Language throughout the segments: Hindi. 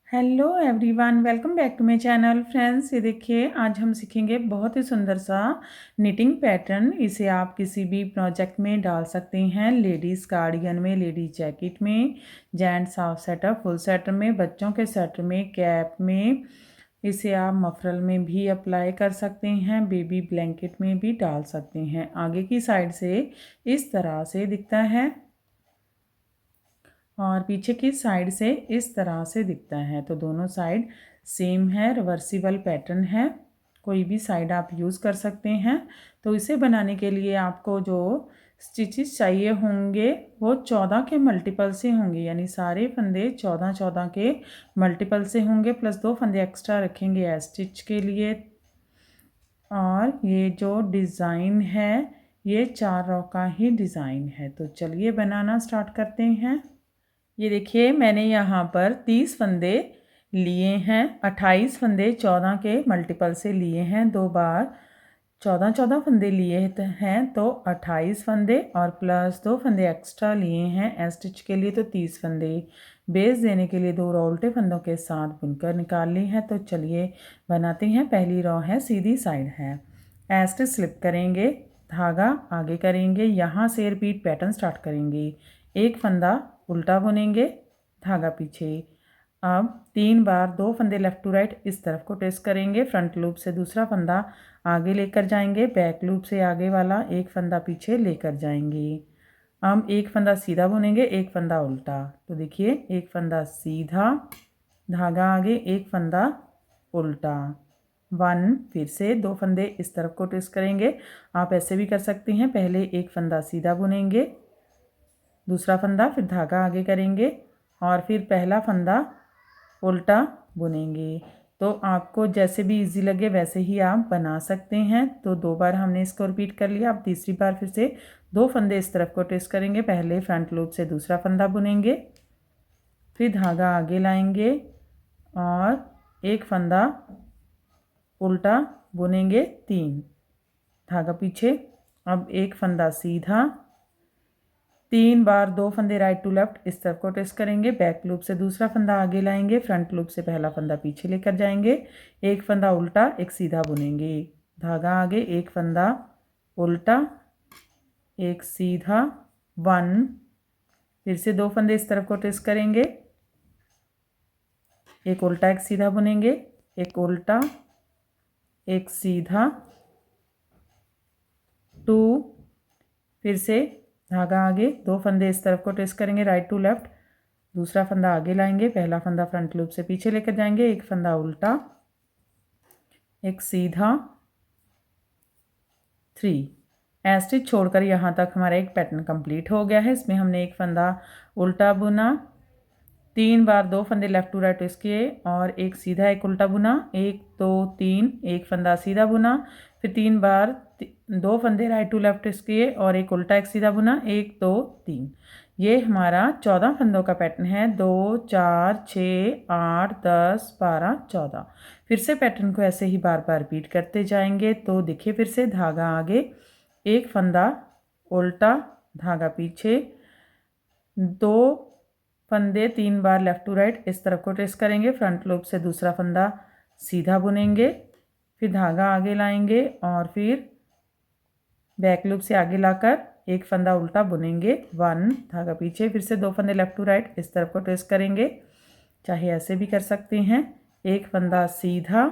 Hello everyone, welcome back to my channel. Friends, ये देखिए आज हम सीखेंगे बहुत ही सुंदर सा निटिंग पैटर्न। इसे आप किसी भी प्रोजेक्ट में डाल सकते हैं। लेडीज़ कार्डिगन में, लेडीज जैकेट में, gents half sweater, full sweater में, बच्चों के स्वेटर में, कैप में। इसे आप मफरल में भी अप्लाई कर सकते हैं, बेबी ब्लैंकेट में भी डाल सकते हैं। आगे की साइड से इस तरह से दिखता है और पीछे की साइड से इस तरह से दिखता है। तो दोनों साइड सेम है, रिवर्सिबल पैटर्न है, कोई भी साइड आप यूज़ कर सकते हैं। तो इसे बनाने के लिए आपको जो स्टिचेस चाहिए होंगे वो 14 के मल्टीपल से होंगे, यानी सारे फंदे 14 के मल्टीपल से होंगे, प्लस 2 फंदे एक्स्ट्रा रखेंगे स्टिच के लिए। और ये जो डिज़ाइन है ये 4 रो का ही डिज़ाइन है। तो चलिए बनाना स्टार्ट करते हैं। ये देखिए मैंने यहाँ पर 30 फंदे लिए हैं, 28 फंदे 14 के मल्टीपल से लिए हैं, 2 बार 14 फंदे लिए हैं तो 28 फंदे और प्लस 2 फंदे एक्स्ट्रा लिए हैं स्टिच के लिए, तो 30 फंदे। बेस देने के लिए 2 रो उल्टे फंदों के साथ बुनकर निकाल ली है। तो चलिए बनाते हैं। पहली रो है, सीधी साइड है, स्टिच स्लिप करेंगे, धागा आगे करेंगे, यहाँ से रिपीट पैटर्न स्टार्ट करेंगे। एक फंदा उल्टा बुनेंगे, धागा पीछे। अब 3 बार 2 फंदे लेफ़्ट टू राइट इस तरफ को ट्विस्ट करेंगे, फ्रंट लूप से दूसरा फंदा आगे लेकर जाएंगे, बैक लूप से आगे वाला एक फंदा पीछे लेकर जाएंगे। हम एक फंदा सीधा बुनेंगे, एक फंदा उल्टा। तो देखिए एक फंदा सीधा, धागा आगे, एक फंदा उल्टा, 1। फिर से 2 फंदे इस तरफ को ट्विस्ट करेंगे। आप ऐसे भी कर सकते हैं, पहले एक फंदा सीधा बुनेंगे, दूसरा फंदा, फिर धागा आगे करेंगे और फिर पहला फंदा उल्टा बुनेंगे। तो आपको जैसे भी इजी लगे वैसे ही आप बना सकते हैं। तो 2 बार हमने इसको रिपीट कर लिया। अब तीसरी बार फिर से 2 फंदे इस तरफ को ट्विस्ट करेंगे, पहले फ्रंट लूप से दूसरा फंदा बुनेंगे, फिर धागा आगे लाएंगे और एक फंदा उल्टा बुनेंगे, 3, धागा पीछे। अब एक फंदा सीधा, 3 बार 2 फंदे राइट टू लेफ्ट इस तरफ को ट्विस्ट करेंगे, बैक लूप से दूसरा फंदा आगे लाएंगे, फ्रंट लूप से पहला फंदा पीछे लेकर जाएंगे, एक फंदा उल्टा एक सीधा बुनेंगे, धागा आगे, एक फंदा उल्टा एक सीधा, 1। फिर से 2 फंदे इस तरफ को ट्विस्ट करेंगे, एक उल्टा एक सीधा बुनेंगे, एक उल्टा एक सीधा, 2। फिर से धागा आगे, 2 फंदे इस तरफ को ट्विस्ट करेंगे राइट टू लेफ्ट, दूसरा फंदा आगे लाएंगे, पहला फंदा फ्रंट लूप से पीछे लेकर जाएंगे, एक फंदा उल्टा एक सीधा, 3। स्टिच छोड़कर यहाँ तक हमारा एक पैटर्न कंप्लीट हो गया है। इसमें हमने एक फंदा उल्टा बुना, 3 बार 2 फंदे लेफ्ट टू राइट ट्विस्ट किए और एक सीधा एक उल्टा बुना, 1 2 3, एक फंदा सीधा बुना, फिर 3 बार 2 फंदे राइट टू लेफ्ट ट्विस्ट किए और एक उल्टा एक सीधा बुना, 1 2 3। ये हमारा 14 फंदों का पैटर्न है, 2 4 6 8 10 12 14। फिर से पैटर्न को ऐसे ही बार बार रिपीट करते जाएंगे। तो देखिए फिर से धागा आगे, एक फंदा उल्टा, धागा पीछे, 2 फंदे 3 बार लेफ़्ट टू राइट इस तरफ को ट्विस्ट करेंगे, फ्रंट लूप से दूसरा फंदा सीधा बुनेंगे, फिर धागा आगे लाएंगे और फिर बैक लूप से आगे लाकर एक फंदा उल्टा बुनेंगे, 1, धागा पीछे, फिर से 2 फंदे लेफ़्ट टू राइट इस तरफ को ट्विस्ट करेंगे, चाहे ऐसे भी कर सकते हैं, एक फंदा सीधा,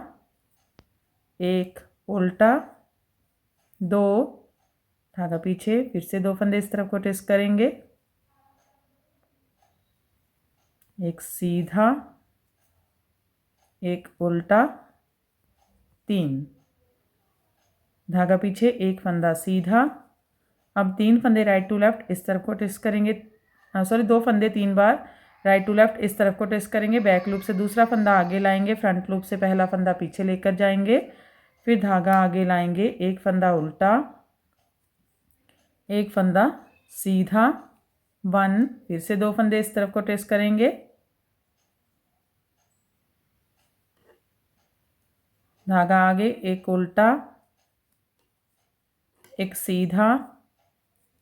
एक उल्टा, 2, धागा पीछे, फिर से 2 फंदे इस तरफ को ट्विस्ट करेंगे, एक सीधा एक उल्टा, 3, धागा पीछे, एक फंदा सीधा। अब 3 फंदे राइट टू लेफ्ट इस तरफ को ट्विस्ट करेंगे, 2 फंदे 3 बार राइट टू लेफ्ट इस तरफ को ट्विस्ट करेंगे, बैक लूप से दूसरा फंदा आगे लाएंगे, फ्रंट लूप से पहला फंदा पीछे लेकर जाएंगे, फिर धागा आगे लाएंगे, एक फंदा उल्टा एक फंदा सीधा, 1। फिर से 2 फंदे इस तरफ को ट्विस्ट करेंगे, धागा आगे, एक उल्टा एक सीधा,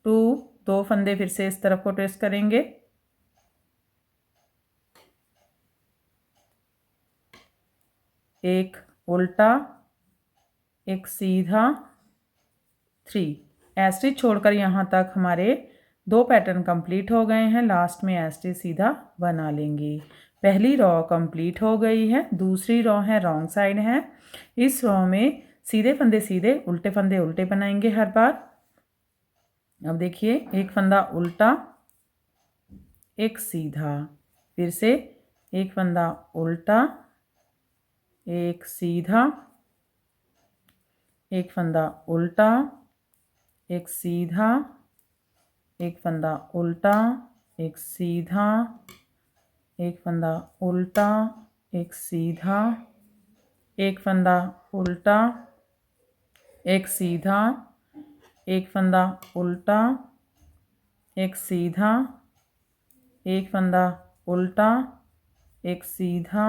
2, 2 फंदे फिर से इस तरफ को ट्विस्ट करेंगे, एक उल्टा, एक सीधा, 3। एस्टिच छोड़कर यहाँ तक हमारे 2 पैटर्न कंप्लीट हो गए हैं। लास्ट में एस्टिच सीधा बना लेंगे। पहली रॉ कंप्लीट हो गई है। दूसरी रॉ है रॉन्ग साइड है। इस रॉ में सीधे फंदे सीधे, उल्टे फंदे उल्टे बनाएंगे हर बार। अब देखिए, एक फंदा उल्टा, एक सीधा, फिर से एक फंदा उल्टा, एक सीधा, एक फंदा उल्टा, एक सीधा, एक फंदा उल्टा, एक सीधा, एक फंदा उल्टा, एक सीधा, एक फंदा उल्टा, एक सीधा, एक फंदा उल्टा, एक सीधा, एक फंदा उल्टा, एक सीधा,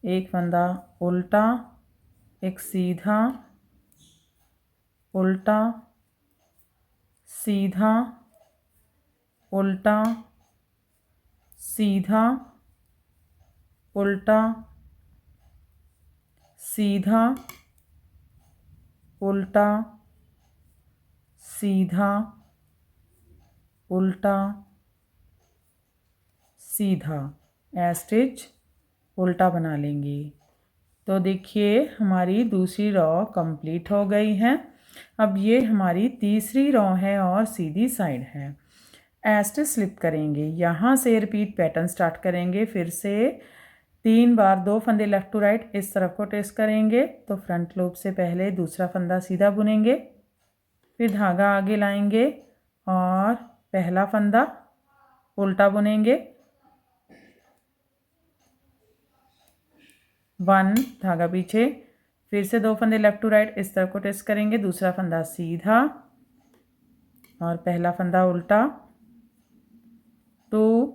एक फंदा उल्टा, एक सीधा, उल्टा, सीधा, उल्टा, सीधा, उल्टा, सीधा, उल्टा, सीधा, उल्टा, सीधा। एस्टिच उल्टा बना लेंगे। तो देखिए, हमारी दूसरी रॉ कंप्लीट हो गई है। अब ये हमारी तीसरी रॉ है और सीधी साइड है। एस्टिच स्लिप करेंगे, यहाँ से रिपीट पैटर्न स्टार्ट करेंगे। फिर से 3 बार 2 फंदे लेफ़्ट टू राइट इस तरफ को ट्रेस करेंगे। तो फ्रंट लूप से पहले दूसरा फंदा सीधा बुनेंगे, फिर धागा आगे लाएंगे और पहला फंदा उल्टा बुनेंगे, 1 धागा पीछे, फिर से 2 फंदे लेफ़्ट टू राइट इस तरफ को ट्रेस करेंगे, दूसरा फंदा सीधा और पहला फंदा उल्टा, 2,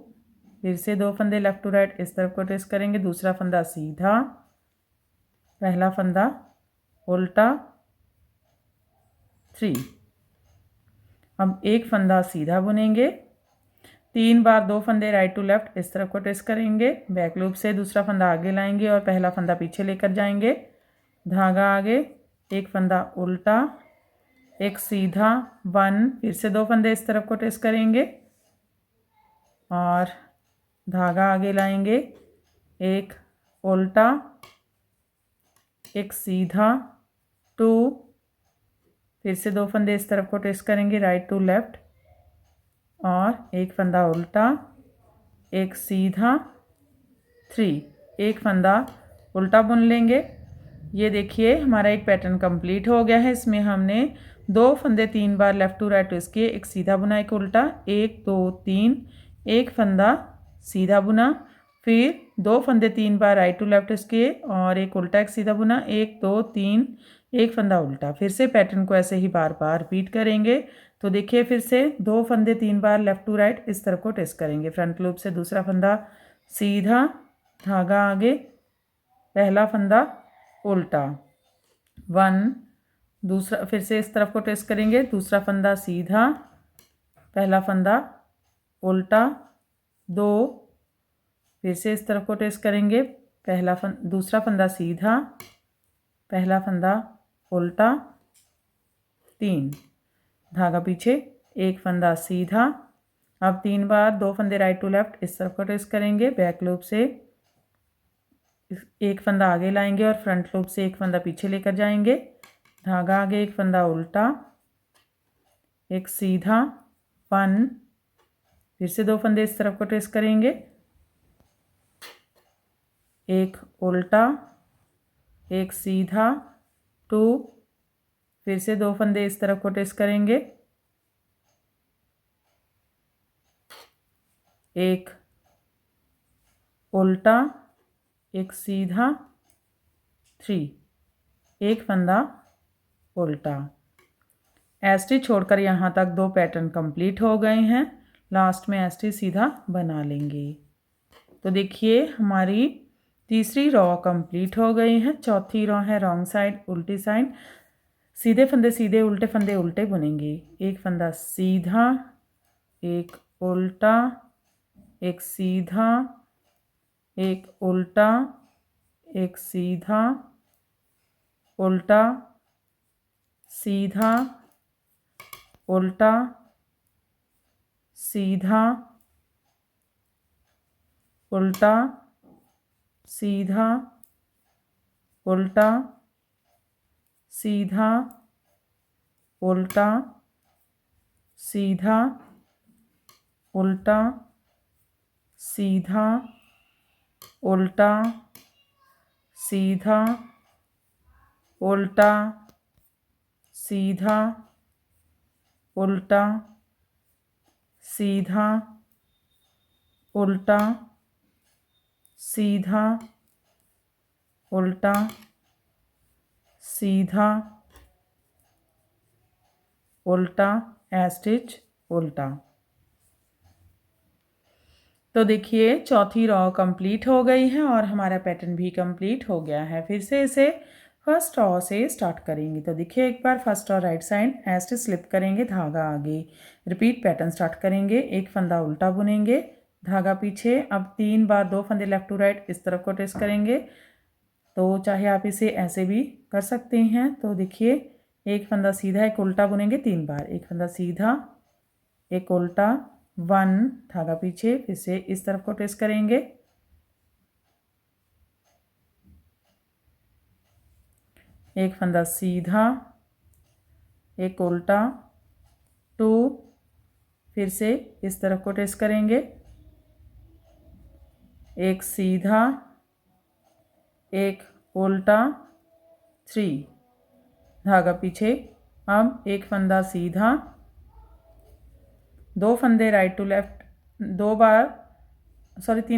फिर से 2 फंदे लेफ़्ट टू राइट इस तरफ को ट्रेस करेंगे, दूसरा फंदा सीधा, पहला फंदा उल्टा, 3। अब एक फंदा सीधा बुनेंगे, 3 बार 2 फंदे राइट टू लेफ़्ट इस तरफ को ट्रेस करेंगे, बैक लूप से दूसरा फंदा आगे लाएंगे और पहला फंदा पीछे लेकर जाएंगे, धागा आगे, एक फंदा उल्टा, एक सीधा, 1, फिर से 2 फंदे इस तरफ को ट्रेस करेंगे और धागा आगे लाएंगे, एक उल्टा, एक सीधा, 2, फिर से 2 फंदे इस तरफ को ट्रेस करेंगे राइट टू लेफ़्ट और एक फंदा उल्टा, एक सीधा, 3, एक फंदा उल्टा बुन लेंगे। ये देखिए, हमारा एक पैटर्न कंप्लीट हो गया है। इसमें हमने 2 फंदे 3 बार लेफ़्ट टू राइट ट्विस्ट किए, एक सीधा बुना, एक उल्टा, 1 2 3, एक फंदा सीधा बुना, फिर 2 फंदे 3 बार राइट टू लेफ़्ट ट्विस्ट किए और एक उल्टा, एक सीधा बुना, 1 2 3, एक फंदा उल्टा। फिर से पैटर्न को ऐसे ही बार बार रिपीट करेंगे। तो देखिए, फिर से 2 फंदे 3 बार लेफ़्ट टू राइट इस तरफ को ट्विस्ट करेंगे, फ्रंट लूप से दूसरा फंदा सीधा, धागा आगे, पहला फंदा उल्टा, 1, दूसरा, फिर से इस तरफ को ट्रेस करेंगे, दूसरा फंदा सीधा, पहला फंदा उल्टा, 2, फिर से इस तरफ को ट्रेस करेंगे, दूसरा फंदा सीधा, पहला फंदा उल्टा, 3, धागा पीछे, एक फंदा सीधा। अब 3 बार 2 फंदे राइट टू लेफ़्ट इस तरफ को ट्रेस करेंगे, बैक लूप से एक फंदा आगे लाएंगे और फ्रंट लूप से एक फंदा पीछे लेकर जाएंगे, धागा आगे, एक फंदा उल्टा, एक सीधा, 1, फिर से 2 फंदे इस तरफ को ट्रेस करेंगे, एक उल्टा, एक सीधा, 2, फिर से 2 फंदे इस तरफ को ट्रेस करेंगे, एक उल्टा, एक सीधा, 3, एक फंदा उल्टा। एस्टिच छोड़कर यहाँ तक 2 पैटर्न कंप्लीट हो गए हैं। लास्ट में एस्टिच सीधा बना लेंगे। तो देखिए, हमारी तीसरी रॉ कंप्लीट हो गई है। चौथी रॉ है रॉन्ग साइड, उल्टी साइड। सीधे फंदे सीधे, उल्टे फंदे उल्टे बुनेंगे। एक फंदा सीधा, एक उल्टा, एक सीधा, एक उल्टा, एक सीधा उल्टा सीधा उल्टा सीधा उल्टा सीधा उल्टा सीधा उल्टा सीधा उल्टा सीधा उल्टा सीधा उल्टा सीधा उल्टा सीधा उल्टा सीधा उल्टा सीधा उल्टा स्टिच उल्टा। तो देखिए चौथी रॉ कंप्लीट हो गई है और हमारा पैटर्न भी कंप्लीट हो गया है। फिर से इसे फर्स्ट रॉ से स्टार्ट करेंगे। तो देखिए एक बार first row right side stitch slip करेंगे, धागा आगे, रिपीट पैटर्न स्टार्ट करेंगे, एक फंदा उल्टा बुनेंगे, धागा पीछे। अब 3 बार 2 फंदे लेफ्ट टू राइट इस तरफ को ट्विस्ट करेंगे। तो चाहे आप इसे ऐसे भी कर सकते हैं। तो देखिए एक फंदा सीधा, एक उल्टा बुनेंगे 3 बार, एक फंदा सीधा, एक उल्टा, 1 धागा पीछे, फिर से इस तरफ को ट्विस्ट करेंगे, एक फंदा सीधा, एक उल्टा, 2, फिर से इस तरफ को ट्विस्ट करेंगे, एक सीधा, एक उल्टा, 3 धागा पीछे। अब एक फंदा सीधा, 2 फंदे राइट टू लेफ्ट, 3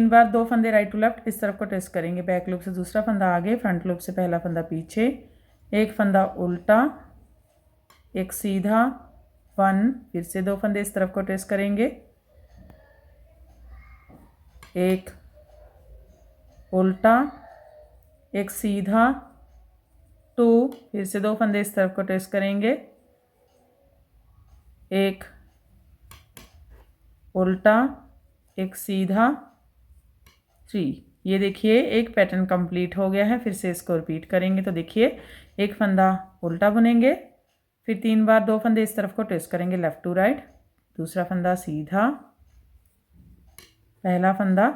बार 2 फंदे राइट टू लेफ्ट इस तरफ को ट्विस्ट करेंगे, बैक लूप से दूसरा फंदा आगे, फ्रंट लूप से पहला फंदा पीछे, एक फंदा उल्टा, एक सीधा, 1 फिर से 2 फंदे इस तरफ को ट्विस्ट करेंगे, एक उल्टा, एक सीधा, 2 फिर से 2 फंदे इस तरफ को ट्विस्ट करेंगे, एक उल्टा, एक सीधा, 3। ये देखिए एक पैटर्न कंप्लीट हो गया है। फिर से इसको रिपीट करेंगे। तो देखिए एक फंदा उल्टा बुनेंगे, फिर 3 बार 2 फंदे इस तरफ को ट्विस्ट करेंगे लेफ्ट टू राइट, दूसरा फंदा सीधा, पहला फंदा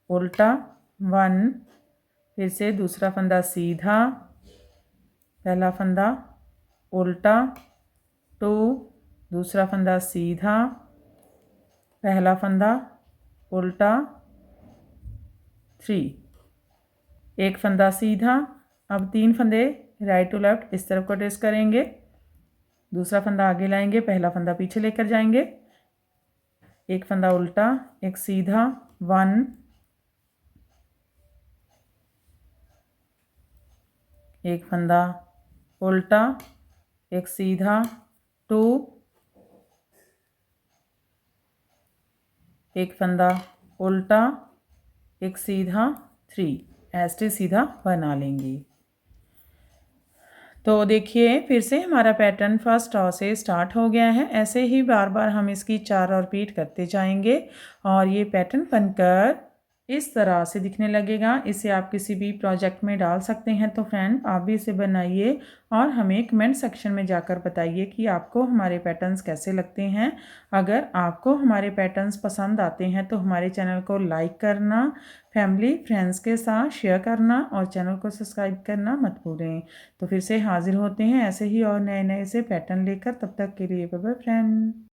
उल्टा, 1 फिर से दूसरा फंदा सीधा, पहला फंदा उल्टा, 2 दूसरा फंदा सीधा, पहला फंदा उल्टा, 3 एक फंदा सीधा। अब 3 फंदे राइट टू लेफ्ट इस तरफ को ट्विस्ट करेंगे, दूसरा फंदा आगे लाएंगे, पहला फंदा पीछे लेकर जाएंगे, एक फंदा उल्टा, एक सीधा, 1 एक फंदा उल्टा, एक सीधा, 2 एक फंदा उल्टा, एक सीधा, 3 ऐसे सीधा बना लेंगे। तो देखिए फिर से हमारा पैटर्न फर्स्ट रॉ से स्टार्ट हो गया है। ऐसे ही बार बार हम इसकी 4 रॉ रिपीट करते जाएंगे और ये पैटर्न बनकर इस तरह से दिखने लगेगा। इसे आप किसी भी प्रोजेक्ट में डाल सकते हैं। तो फ्रेंड आप भी इसे बनाइए और हमें कमेंट सेक्शन में जाकर बताइए कि आपको हमारे पैटर्न्स कैसे लगते हैं। अगर आपको हमारे पैटर्न्स पसंद आते हैं तो हमारे चैनल को लाइक करना, फैमिली फ्रेंड्स के साथ शेयर करना और चैनल को सब्सक्राइब करना मत भूलें। तो फिर से हाजिर होते हैं ऐसे ही और नए नए से पैटर्न लेकर। तब तक के लिए बाय बाय फ्रेंड।